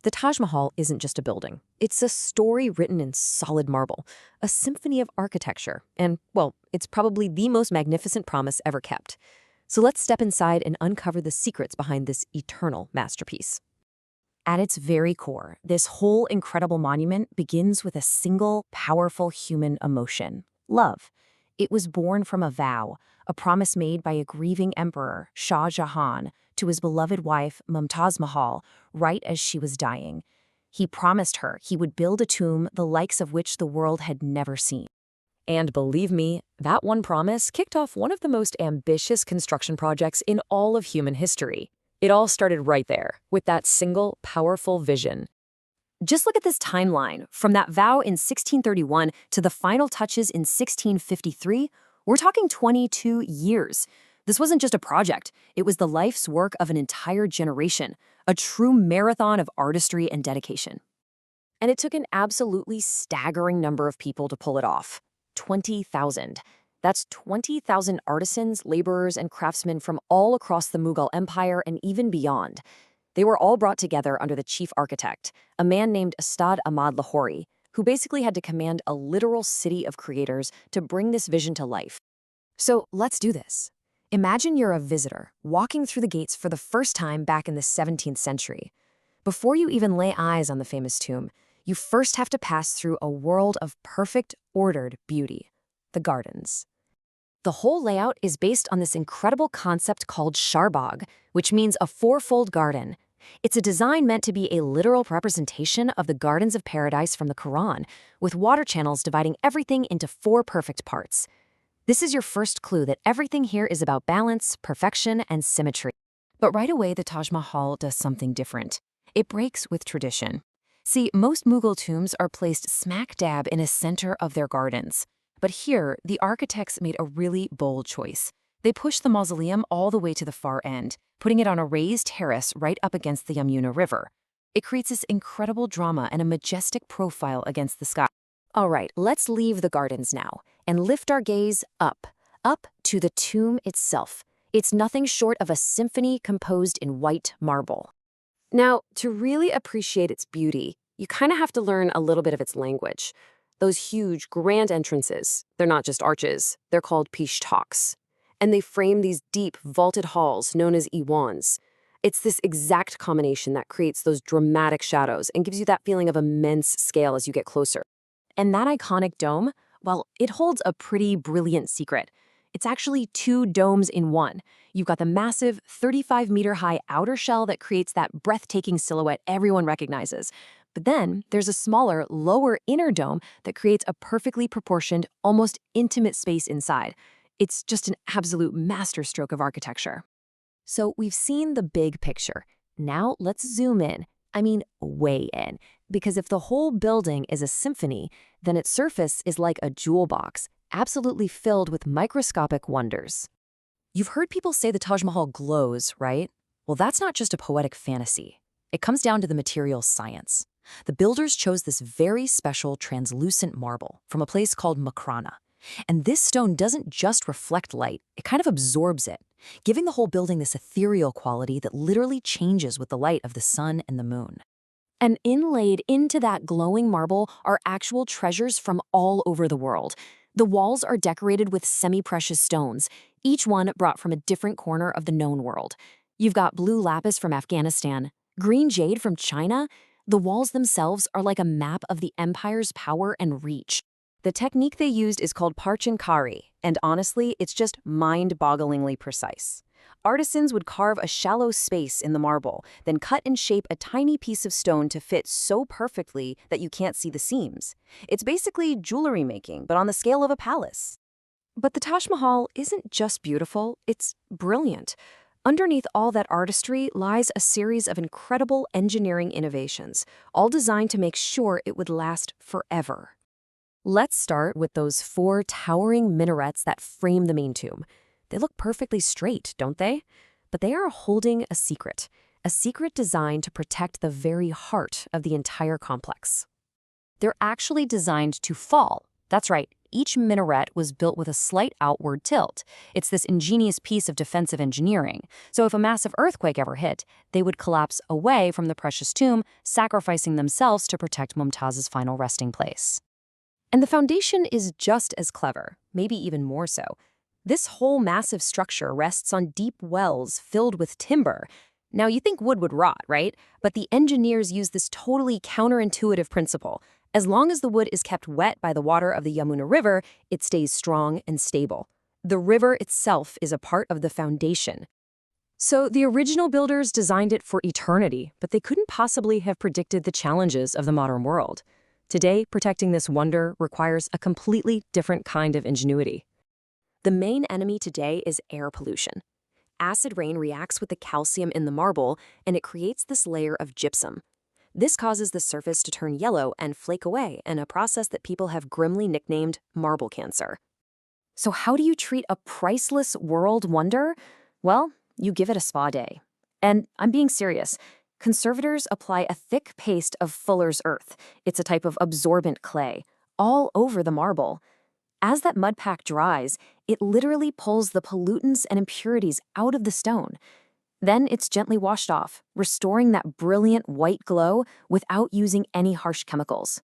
The Taj Mahal isn't just a building. It's a story written in solid marble, a symphony of architecture, and, well, it's probably the most magnificent promise ever kept. So let's step inside and uncover the secrets behind this eternal masterpiece. At its very core, this whole incredible monument begins with a single, powerful human emotion: love. It was born from a vow, a promise made by a grieving emperor, Shah Jahan, to his beloved wife, Mumtaz Mahal, right as she was dying. He promised her he would build a tomb the likes of which the world had never seen. And believe me, that one promise kicked off one of the most ambitious construction projects in all of human history. It all started right there, with that single, powerful vision. Just look at this timeline. From that vow in 1631 to the final touches in 1653, we're talking 22 years. This wasn't just a project. It was the life's work of an entire generation, a true marathon of artistry and dedication. And it took an absolutely staggering number of people to pull it off. 20,000. That's 20,000 artisans, laborers, and craftsmen from all across the Mughal Empire and even beyond. They were all brought together under the chief architect, a man named Ustad Ahmad Lahori, who basically had to command a literal city of creators to bring this vision to life. So let's do this. Imagine you're a visitor walking through the gates for the first time back in the 17th century. Before you even lay eyes on the famous tomb, you first have to pass through a world of perfect, ordered beauty: the gardens. The whole layout is based on this incredible concept called Charbagh, which means a fourfold garden. It's a design meant to be a literal representation of the gardens of paradise from the Quran, with water channels dividing everything into 4 perfect parts. This is your first clue that everything here is about balance, perfection, and symmetry. But right away, the Taj Mahal does something different. It breaks with tradition. See, most Mughal tombs are placed smack dab in a center of their gardens. But here, the architects made a really bold choice. They pushed the mausoleum all the way to the far end, putting it on a raised terrace right up against the Yamuna River. It creates this incredible drama and a majestic profile against the sky. All right, let's leave the gardens now and lift our gaze up to the tomb itself. It's nothing short of a symphony composed in white marble. Now, to really appreciate its beauty, you kind of have to learn a little bit of its language. Those huge, grand entrances, they're not just arches, they're called pishtaks. And they frame these deep, vaulted halls known as iwans. It's this exact combination that creates those dramatic shadows and gives you that feeling of immense scale as you get closer. And that iconic dome, well, it holds a pretty brilliant secret. It's actually 2 domes in one. You've got the massive 35-meter-high outer shell that creates that breathtaking silhouette everyone recognizes. But then there's a smaller, lower inner dome that creates a perfectly proportioned, almost intimate space inside. It's just an absolute masterstroke of architecture. So we've seen the big picture. Now let's zoom in. I mean, way in. Because if the whole building is a symphony, then its surface is like a jewel box, absolutely filled with microscopic wonders. You've heard people say the Taj Mahal glows, right? Well, that's not just a poetic fantasy. It comes down to the material science. The builders chose this very special translucent marble from a place called Makrana. And this stone doesn't just reflect light, it kind of absorbs it, giving the whole building this ethereal quality that literally changes with the light of the sun and the moon. And inlaid into that glowing marble are actual treasures from all over the world. The walls are decorated with semi-precious stones, each one brought from a different corner of the known world. You've got blue lapis from Afghanistan, green jade from China. The walls themselves are like a map of the empire's power and reach. The technique they used is called parchinkari, and honestly, it's just mind-bogglingly precise. Artisans would carve a shallow space in the marble, then cut and shape a tiny piece of stone to fit so perfectly that you can't see the seams. It's basically jewelry making, but on the scale of a palace. But the Taj Mahal isn't just beautiful, it's brilliant. Underneath all that artistry lies a series of incredible engineering innovations, all designed to make sure it would last forever. Let's start with those 4 towering minarets that frame the main tomb. They look perfectly straight, don't they? But they are holding a secret designed to protect the very heart of the entire complex. They're actually designed to fall. That's right, Each minaret was built with a slight outward tilt. It's this ingenious piece of defensive engineering. So if a massive earthquake ever hit, they would collapse away from the precious tomb, sacrificing themselves to protect Mumtaz's final resting place. And the foundation is just as clever, maybe even more so. This whole massive structure rests on deep wells filled with timber. Now, you think wood would rot, right? But the engineers use this totally counterintuitive principle. As long as the wood is kept wet by the water of the Yamuna River, it stays strong and stable. The river itself is a part of the foundation. So the original builders designed it for eternity, but they couldn't possibly have predicted the challenges of the modern world. Today, protecting this wonder requires a completely different kind of ingenuity. The main enemy today is air pollution. Acid rain reacts with the calcium in the marble, and it creates this layer of gypsum. This causes the surface to turn yellow and flake away in a process that people have grimly nicknamed marble cancer. So how do you treat a priceless world wonder? Well, you give it a spa day. And I'm being serious. Conservators apply a thick paste of Fuller's earth. It's a type of absorbent clay, all over the marble. As that mud pack dries, it literally pulls the pollutants and impurities out of the stone. Then it's gently washed off, restoring that brilliant white glow without using any harsh chemicals.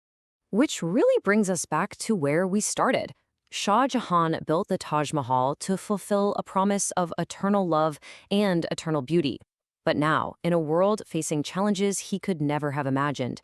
Which really brings us back to where we started. Shah Jahan built the Taj Mahal to fulfill a promise of eternal love and eternal beauty. But now, in a world facing challenges he could never have imagined,